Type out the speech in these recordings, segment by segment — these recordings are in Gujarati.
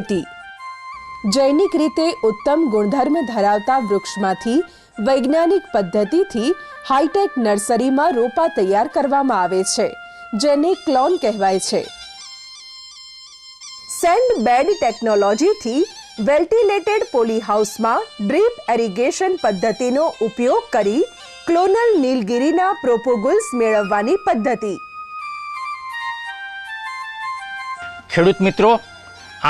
ખેતી। જૈવિક રીતે ઉત્તમ ગુણધર્મ ધરાવતા વૃક્ષમાંથી વૈજ્ઞાનિક પદ્ધતિથી હાઈટેક નર્સરીમાં રોપા તૈયાર કરવામાં આવે છે, જેને ક્લોન કહેવાય છે। સેન્ડ બેડ ટેકનોલોજીથી વેન્ટિલેટેડ પોલી હાઉસમાં ડ્રીપ એરિગેશન પદ્ધતિનો ઉપયોગ કરી ક્લોનલ નીલગિરીના પ્રોપોગુલ્સ મેળવવાની પદ્ધતિ। ખેડૂત મિત્રો,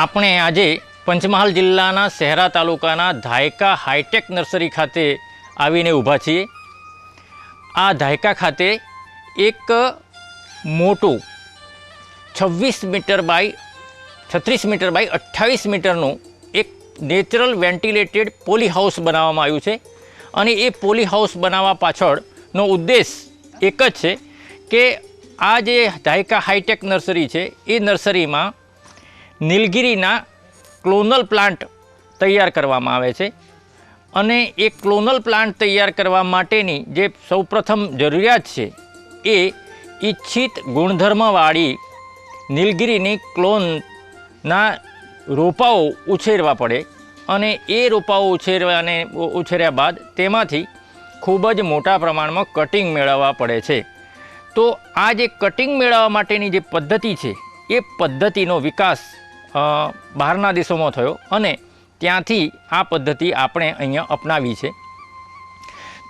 આપણે આજે પંચમહાલ જિલ્લાના શહેરા તાલુકાના ધાયકા હાઈટેક નર્સરી ખાતે આવીને ઊભા છીએ। આ ધાયકા ખાતે એક મોટું 26 મીટર બાય 36 મીટર બાય 28 મીટરનું એક નેચરલ વેન્ટિલેટેડ પોલી હાઉસ બનાવવામાં આવ્યું છે અને એ પોલી હાઉસ બનાવવા પાછળનો ઉદ્દેશ એક જ છે કે આ જે ધાયકા હાઈટેક નર્સરી છે એ નર્સરીમાં નીલગિરીના ક્લોનલ પ્લાન્ટ તૈયાર કરવામાં આવે છે અને એ ક્લોનલ પ્લાન્ટ તૈયાર કરવા માટેની જે સૌપ્રથમ જરૂરિયાત છે એ ઈચ્છિત ગુણધર્મવાળી નીલગિરીની ક્લોનના રોપાઓ ઉછેરવા પડે અને એ રોપાઓ ઉછેર્યા બાદ તેમાંથી ખૂબ જ મોટા પ્રમાણમાં કટિંગ મેળવવા પડે છે। તો આ જે કટિંગ મેળવવા માટેની જે પદ્ધતિ છે એ પદ્ધતિનો વિકાસ બહારના દેશોમાં થયો અને ત્યાંથી આ પદ્ધતિ આપણે અહીંયા અપનાવી છે।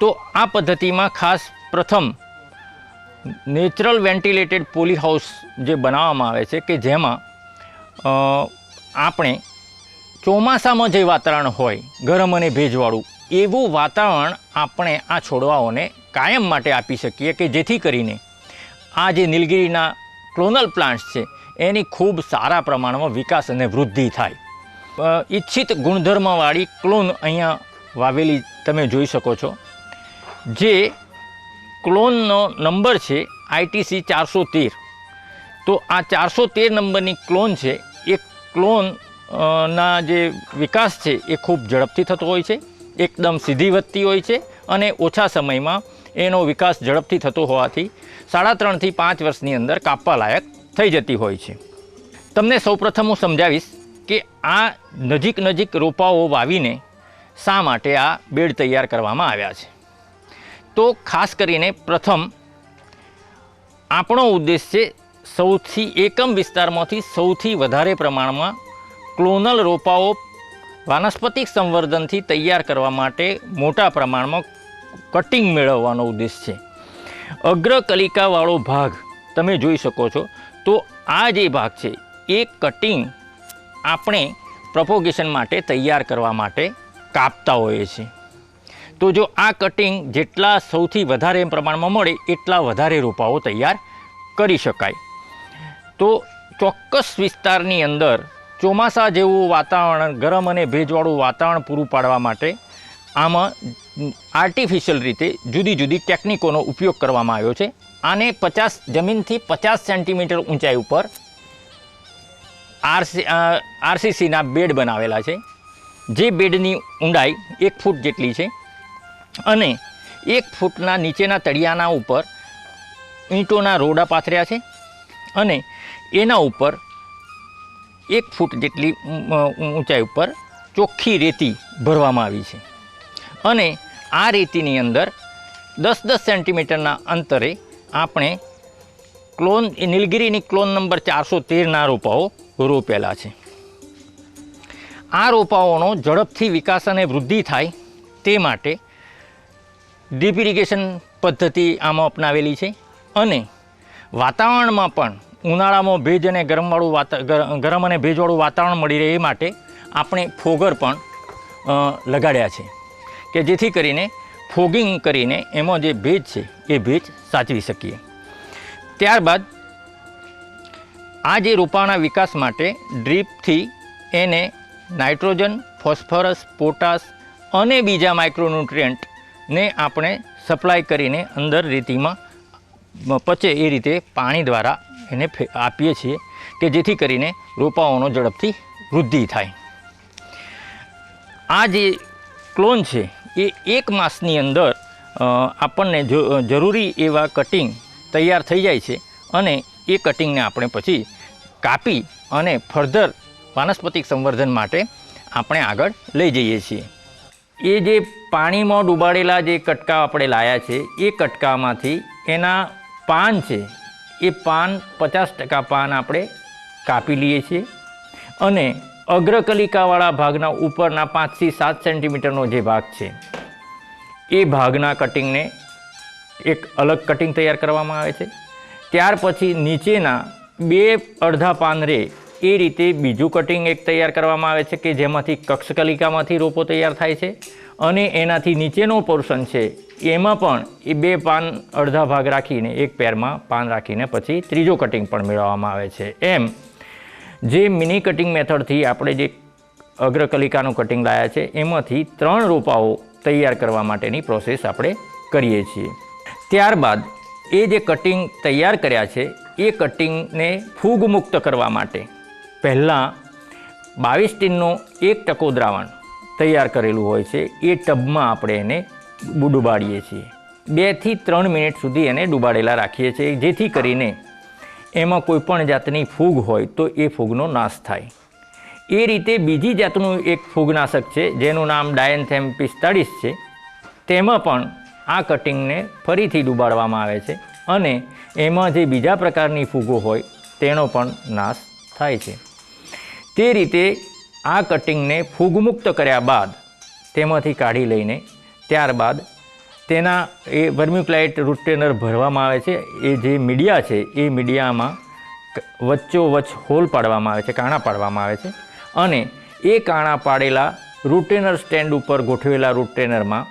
તો આ પદ્ધતિમાં ખાસ પ્રથમ નેચરલ વેન્ટિલેટેડ પોલી હાઉસ જે બનાવવામાં આવે છે કે જેમાં આપણે ચોમાસામાં જે વાતાવરણ હોય ગરમ અને ભેજવાળું એવું વાતાવરણ આપણે આ છોડવાઓને કાયમ માટે આપી શકીએ કે જેથી કરીને આ જે નીલગિરીના ક્લોનલ પ્લાન્ટ્સ છે એની ખૂબ સારા પ્રમાણમાં વિકાસ અને વૃદ્ધિ થાય। ઈચ્છિત ગુણધર્મવાળી ક્લોન અહીંયા વાવેલી તમે જોઈ શકો છો, જે ક્લોનનો નંબર છે ITC 413। તો આ 413 નંબરની ક્લોન છે એ ક્લોન ના જે વિકાસ છે એ ખૂબ ઝડપથી થતો હોય છે, એકદમ સીધી વધતી હોય છે અને ઓછા સમયમાં એનો વિકાસ ઝડપથી થતો હોવાથી 3.5 થી 5 વર્ષની અંદર કાપવા લાયક થઈ જતી હોય છે। તમને સૌપ્રથમ હું સમજાવીશ કે આ નજીક રોપાઓ વાવીને શા માટે આ બેડ તૈયાર કરવામાં આવ્યા છે। તો ખાસ કરીને પ્રથમ આપણો ઉદ્દેશ છે સૌથી એકમ વિસ્તારમાંથી સૌથી વધારે પ્રમાણમાં ક્લોનલ રોપાઓ વાનસ્પતિક સંવર્ધનથી તૈયાર કરવા માટે મોટા પ્રમાણમાં કટિંગ મેળવવાનો ઉદ્દેશ છે। અગ્રકલિકાવાળો ભાગ તમે જોઈ શકો છો। તો આ જે ભાગ છે એ કટિંગ આપણે પ્રોપોગેશન માટે તૈયાર કરવા માટે કાપતા હોઈએ છીએ। તો જો આ કટિંગ જેટલા સૌથી વધારે પ્રમાણમાં મળે એટલા વધારે રોપાઓ તૈયાર કરી શકાય। તો ચોક્કસ વિસ્તારની અંદર ચોમાસા જેવું વાતાવરણ, ગરમ અને ભેજવાળું વાતાવરણ પૂરું પાડવા માટે આમાં આર્ટિફિશિયલ રીતે જુદી જુદી ટેકનિકોનો ઉપયોગ કરવામાં આવ્યો છે। આને જમીનથી 50 સેન્ટીમીટર ઊંચાઈ ઉપર RCCના બેડ બનાવેલા છે, જે બેડની ઊંડાઈ 1 ફૂટ જેટલી છે અને 1 ફૂટના નીચેના તળિયાના ઉપર ઈંટોના રોડા પાથર્યા છે અને એના ઉપર 1 ફૂટ જેટલી ઊંચાઈ ઉપર ચોખ્ખી રેતી ભરવામાં આવી છે અને આ રેતીની અંદર 10 સેન્ટીમીટરના અંતરે આપણે નીલગિરીની ક્લોન નંબર 413ના રોપાઓ રોપેલા છે। આ રોપાઓનો ઝડપથી વિકાસ અને વૃદ્ધિ થાય તે માટે ડ્રીપ ઇરિગેશન પદ્ધતિ આમાં અપનાવેલી છે અને વાતાવરણમાં પણ ઉનાળામાં ભેજ અને ગરમ અને ભેજવાળું વાતાવરણ મળી રહે એ માટે આપણે ફોગર પણ લગાડ્યા છે કે જેથી કરીને ફોગિંગ કરીને એમાં જે ભેજ છે એ ભેજ સાચવી શકીએ। ત્યારબાદ આ જે રોપાના વિકાસ માટે ડ્રીપથી એને નાઇટ્રોજન, ફોસ્ફરસ, પોટાશ અને બીજા માઇક્રોન્યુટ્રિયન્ટને આપણે સપ્લાય કરીને અંદર રેતીમાં પચે એ રીતે પાણી દ્વારા એને આપીએ છીએ કે જેથી કરીને રોપાઓનો ઝડપથી વૃદ્ધિ થાય। આ જે ક્લોન છે એ 1 માસની અંદર આપણને જરૂરી એવા કટિંગ તૈયાર થઈ જાય છે અને એ કટિંગને આપણે પછી કાપી અને ફર્ધર વાનસ્પતિક સંવર્ધન માટે આપણે આગળ લઈ જઈએ છીએ. એ જે પાણીમાં ડૂબાડેલા જે કટકા આપણે લાયા છે એ કટકામાંથી એના પાન છે એ પાન 50% પાન આપણે કાપી લઈએ છીએ અને અગ્રકલિકાવાળા ભાગના ઉપરના 5 થી 7 સેન્ટીમીટરનો જે ભાગ છે એ ભાગના કટિંગને એક અલગ કટિંગ તૈયાર કરવામાં આવે છે. ત્યાર પછી નીચેના 2 અડધા પાન રહે એ રીતે બીજું કટિંગ એક તૈયાર કરવામાં આવે છે કે જેમાંથી કક્ષકલિકામાંથી રોપો તૈયાર થાય છે અને એનાથી નીચેનો પોર્શન છે એમાં પણ એ 2 પાન અડધા ભાગ રાખીને એક પેરમાં પાન રાખીને પછી ત્રીજો કટિંગ પણ મેળવવામાં આવે છે. એમ જે મિની કટિંગ મેથડથી આપણે જે અગ્રકલિકાનું કટિંગ લાયા છે એમાંથી 3 રોપાઓ તૈયાર કરવા માટેની પ્રોસેસ આપણે કરીએ છીએ. ત્યારબાદ એ જે કટિંગ તૈયાર કર્યા છે એ કટિંગને ફૂગ મુક્ત કરવા માટે પહેલાં 22 ટીનનો 1% દ્રાવણ તૈયાર કરેલું હોય છે એ ટબમાં આપણે એને ડુબાડીએ છીએ. 2 થી 3 મિનિટ સુધી એને ડુબાડેલા રાખીએ છીએ જેથી કરીને એમાં કોઈ પણ જાતની ફૂગ હોય તો એ ફૂગનો નાશ થાય. એ રીતે બીજી જાતનું એક ફૂગનાશક છે જેનું નામ ડાયન્થેમ 45 છે. તેમાં પણ આ કટિંગને ફરીથી ડુબાડવામાં આવે છે અને એમાં જે બીજા પ્રકારની ફૂગો હોય તેનો પણ નાશ થાય છે. તે રીતે આ કટિંગને ફૂગમુક્ત કર્યા બાદ તેમાંથી કાઢી લઈને ત્યારબાદ તેના એ વર્મિક્યુલાઇટ રૂટ ટેનર ભરવામાં આવે છે. એ જે મીડિયા છે એ મીડિયામાં વચ્ચોવચ્ચ હોલ પાડવામાં આવે છે, કાણા પાડવામાં આવે છે અને એ કાણા પાડેલા રૂટ ટેનર સ્ટેન્ડ ઉપર ગોઠવેલા રૂટ ટેનરમાં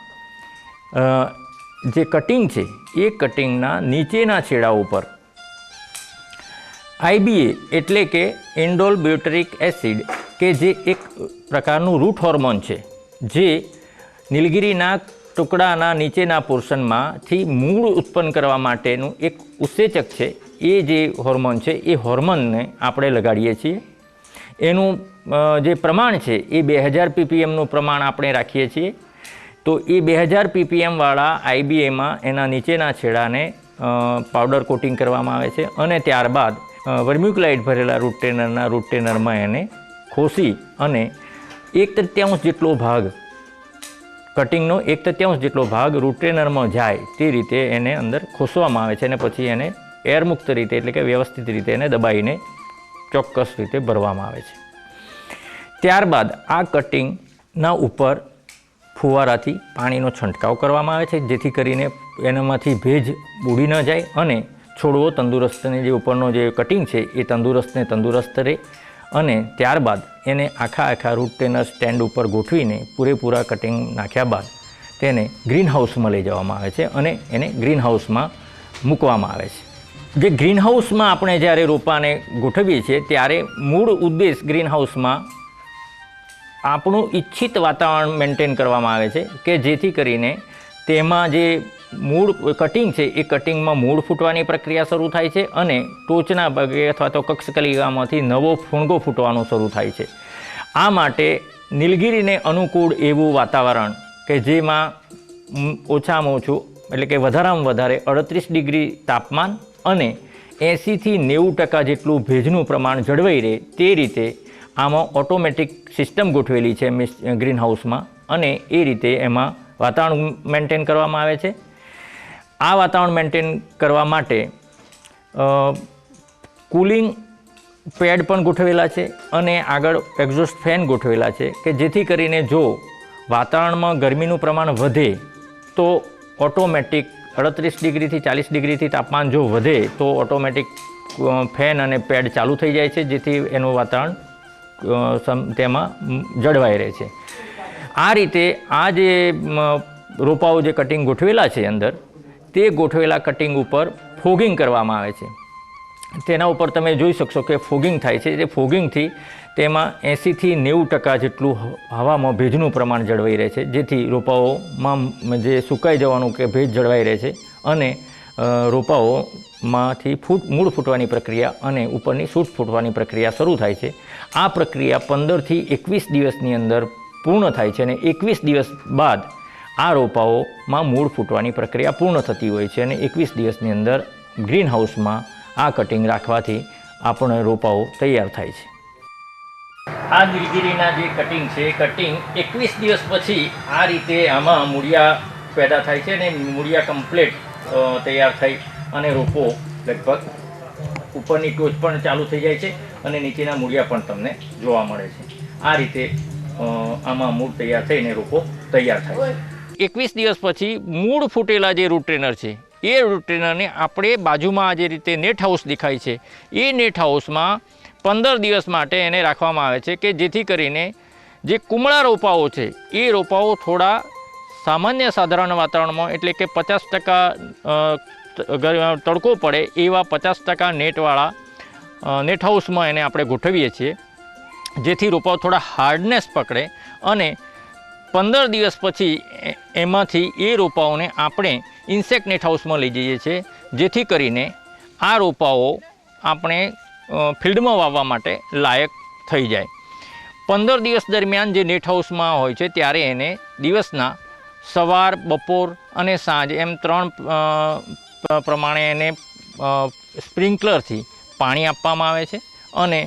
જે કટિંગ છે એ કટિંગના નીચેના છેડા ઉપર IBA એટલે કે ઇન્ડોલ બ્યુટરિક એસિડ કે જે એક પ્રકારનું રૂટ હોર્મોન છે જે નીલગિરીના ટુકડાના નીચેના પોર્શનમાંથી મૂળ ઉત્પન્ન કરવા માટેનું એક ઉત્સેચક છે. એ જે હોર્મોન છે એ હોર્મોનને આપણે લગાડીએ છીએ. એનું જે પ્રમાણ છે એ 2000 ppmનું પ્રમાણ આપણે રાખીએ છીએ. તો એ 2000 ppm વાળા IBAમાં એના નીચેના છેડાને પાવડર કોટિંગ કરવામાં આવે છે અને ત્યારબાદ વર્મ્યુક્યુલાઇટ ભરેલા રૂટ ટેનરમાં એને ખોસી અને 1/3 જેટલો ભાગ કટિંગનો 1/3 જેટલો ભાગ રૂટ ટેનરમાં જાય તે રીતે એને અંદર ખોસવામાં આવે છે અને પછી એને એરમુક્ત રીતે એટલે કે વ્યવસ્થિત રીતે એને દબાઈને ચોક્કસ રીતે ભરવામાં આવે છે. ત્યારબાદ આ કટિંગના ઉપર ફુવારાથી પાણીનો છંટકાવ કરવામાં આવે છે જેથી કરીને એનામાંથી ભેજ ઉડી ન જાય અને છોડવો તંદુરસ્તને જે ઉપરનો જે કટિંગ છે એ તંદુરસ્ત રહે. અને ત્યારબાદ એને આખા રૂટ ટેનર સ્ટેન્ડ ઉપર ગોઠવીને પૂરેપૂરા કટિંગ નાખ્યા બાદ તેને ગ્રીન હાઉસમાં લઈ જવામાં આવે છે અને એને ગ્રીન હાઉસમાં મૂકવામાં આવે છે. જે ગ્રીન હાઉસમાં આપણે જ્યારે રોપાને ગોઠવીએ છીએ ત્યારે મૂળ ઉદ્દેશ ગ્રીન હાઉસમાં આપણું ઈચ્છિત વાતાવરણ મેન્ટેન કરવામાં આવે છે કે જેથી કરીને તેમાં જે મૂળ કટિંગ છે એ કટિંગમાં મૂળ ફૂટવાની પ્રક્રિયા શરૂ થાય છે અને ટોચના ભાગે અથવા તો કક્ષકલિકામાંથી નવો ફૂણગો ફૂટવાનું શરૂ થાય છે. આ માટે નીલગિરીને અનુકૂળ એવું વાતાવરણ કે જેમાં ઓછામાં ઓછું એટલે કે વધારામાં વધારે 38 ડિગ્રી તાપમાન અને 80 થી 90% જેટલું ભેજનું પ્રમાણ જળવાઈ રહે તે રીતે આમાં ઓટોમેટિક સિસ્ટમ ગોઠવેલી છે ગ્રીન હાઉસમાં અને એ રીતે એમાં વાતાવરણ મેન્ટેન કરવામાં આવે છે. આ વાતાવરણ મેન્ટેન કરવા માટે કુલિંગ પેડ પણ ગોઠવેલા છે અને આગળ એક્ઝોસ્ટ ફેન ગોઠવેલા છે કે જેથી કરીને જો વાતાવરણમાં ગરમીનું પ્રમાણ વધે તો ઓટોમેટિક 38 ડિગ્રીથી 40 ડિગ્રીથી તાપમાન જો વધે તો ઓટોમેટિક ફેન અને પેડ ચાલુ થઈ જાય છે જેથી એનું વાતાવરણ તેમાં જળવાઈ રહે છે. આ રીતે આ જે રોપાઓ જે કટિંગ ગોઠવેલા છે અંદર તે ગોઠવેલા કટિંગ ઉપર ફોગિંગ કરવામાં આવે છે. તેના ઉપર તમે જોઈ શકશો કે ફોગિંગ થાય છે. જે ફોગિંગથી તેમાં 80 થી 90% જેટલું હવામાં ભેજનું પ્રમાણ જળવાઈ રહે છે જેથી રોપાઓમાં જે સુકાઈ જવાનું કે ભેજ જળવાઈ રહે છે અને રોપાઓમાંથી મૂળ ફૂટવાની પ્રક્રિયા અને ઉપરની સૂટ ફૂટવાની પ્રક્રિયા શરૂ થાય છે. આ પ્રક્રિયા 15 થી 21 દિવસની અંદર પૂર્ણ થાય છે અને 21 દિવસ બાદ આ રોપાઓમાં મૂળ ફૂટવાની પ્રક્રિયા પૂર્ણ થતી હોય છે અને 21 દિવસની અંદર ગ્રીન હાઉસમાં આ કટિંગ રાખવાથી આપણે રોપાઓ તૈયાર થાય છે. આ નીલગીરીના જે કટિંગ છે એ કટિંગ 21 દિવસ પછી આ રીતે આમાં મૂળિયા પેદા થાય છે અને મૂળિયા કમ્પ્લીટ તૈયાર થઈ અને રોપો લગભગ ઉપરની ટોચ પણ ચાલુ થઈ જાય છે અને નીચેના મૂળિયા પણ તમને જોવા મળે છે. આ રીતે આમાં મૂળ તૈયાર થઈને રોપો તૈયાર થાય. 21 દિવસ પછી મૂળ ફૂટેલા જે રૂટ ટ્રેનર છે એ રૂટ ટ્રેનરને આપણે બાજુમાં જે રીતે નેટ હાઉસ દેખાય છે એ નેટ હાઉસમાં 15 દિવસ માટે એને રાખવામાં આવે છે કે જેથી કરીને જે કુમળા રોપાઓ છે એ રોપાઓ થોડા સામાન્ય સાધારણ વાતાવરણમાં એટલે કે 50% તડકો પડે એવા 50% નેટવાળા નેટ હાઉસમાં એને આપણે ગોઠવીએ છીએ જેથી રોપાઓ થોડા હાર્ડનેસ પકડે અને 15 દિવસ પછી એમાંથી એ રોપાઓને આપણે ઇન્સેક્ટ નેટ હાઉસમાં લઈ જઈએ છીએ જેથી કરીને આ રોપાઓ આપણે ફિલ્ડમાં વાવવા માટે લાયક થઈ જાય. 15 દિવસ દરમિયાન જે નેટ હાઉસમાં હોય છે ત્યારે એને દિવસના સવાર, બપોર અને સાંજ એમ 3 પ્રમાણે એને સ્પ્રિંકલરથી પાણી આપવામાં આવે છે અને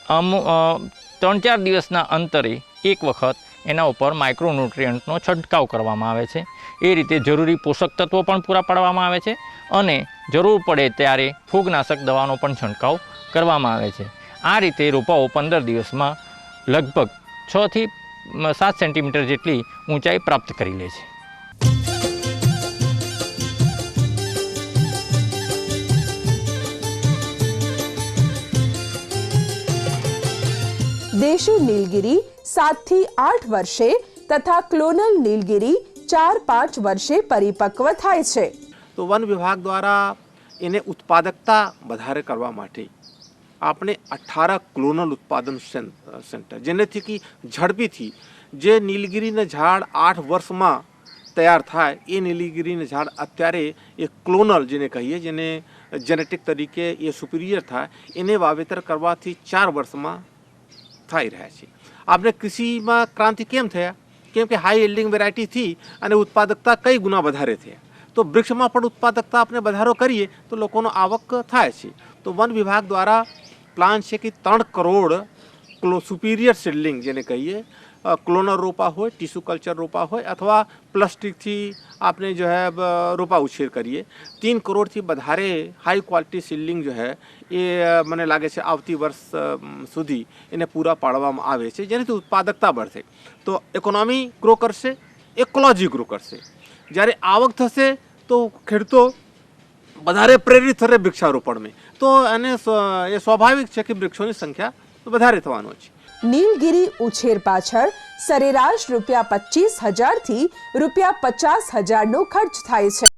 3-4 દિવસના અંતરે એક વખત એના ઉપર માઇક્રોન્યુટ્રિયન્ટનો છંટકાવ કરવામાં આવે છે. એ રીતે જરૂરી પોષક તત્વો પણ પૂરા પાડવામાં આવે છે અને જરૂર પડે ત્યારે ફૂગનાશક દવાનો પણ છંટકાવ કરવામાં આવે છે. આ રીતે રોપાઓ 15 દિવસમાં લગભગ 6 થી 7 સેન્ટીમીટર જેટલી ઊંચાઈ પ્રાપ્ત કરી લે છે. દેશી નીલગિરી 7 થી 8 વર્ષે તથા ક્લોનલ નીલગિરી 4-5 વર્ષે પરિપક્વ થાય છે. તો વન વિભાગ દ્વારા એને ઉત્પાદકતા વધારે કરવા માટે આપણે 18 ક્લોનલ ઉત્પાદન સેન્ટર જેનેથી કે ઝડપીથી જે નીલગિરીના ઝાડ 8 વર્ષમાં તૈયાર થાય એ નીલગિરીના ઝાડ અત્યારે એ ક્લોનલ જેને કહીએ જેને જેનેટિક તરીકે એ સુપિરિયર થાય એને વાવેતર કરવાથી 4 વર્ષમાં થઈ રહ્યા છે. આપણે કૃષિમાં ક્રાંતિ કેમ થયા? કેમ કે હાઈ યીલ્ડિંગ વેરાયટીથી અને ઉત્પાદકતા કઈ ગુના વધારે થયા. તો વૃક્ષમાં પણ ઉત્પાદકતા આપણે વધારો કરીએ તો લોકોનો આવક થાય છે. તો વન વિભાગ દ્વારા પ્લાન છે કે 3 કરોડ સુપિરિયર સીડલિંગ જેને કહીએ ક્લોનર રોપા હોય, ટીસ્યુ કલ્ચર રોપા હોય અથવા પ્લાસ્ટિકથી આપણે જો હે રોપા ઉછેર કરીએ. 3 કરોડથી વધારે હાઈ ક્વોલિટી સીડલિંગ જો હે એ મને લાગે છે આવતી વર્ષ સુધી એને પૂરા પાડવામાં આવે છે જેનાથી ઉત્પાદકતા बढ़શે તો ઇકોનોમી ગ્રો કરશે, ઇકોલોજી ગ્રો કરશે. જ્યારે આવક થશે તો ખેડૂતો વધારે પ્રેરિત થશે વૃક્ષારોપણમાં તો એને એ સ્વાભાવિક છે કે વૃક્ષોની સંખ્યા વધારે થવાનો છે. નીલગિરી ઉછેર પાછળ સરેરાશ ₹25,000 થી ₹50,000 નો ખર્ચ થાય છે.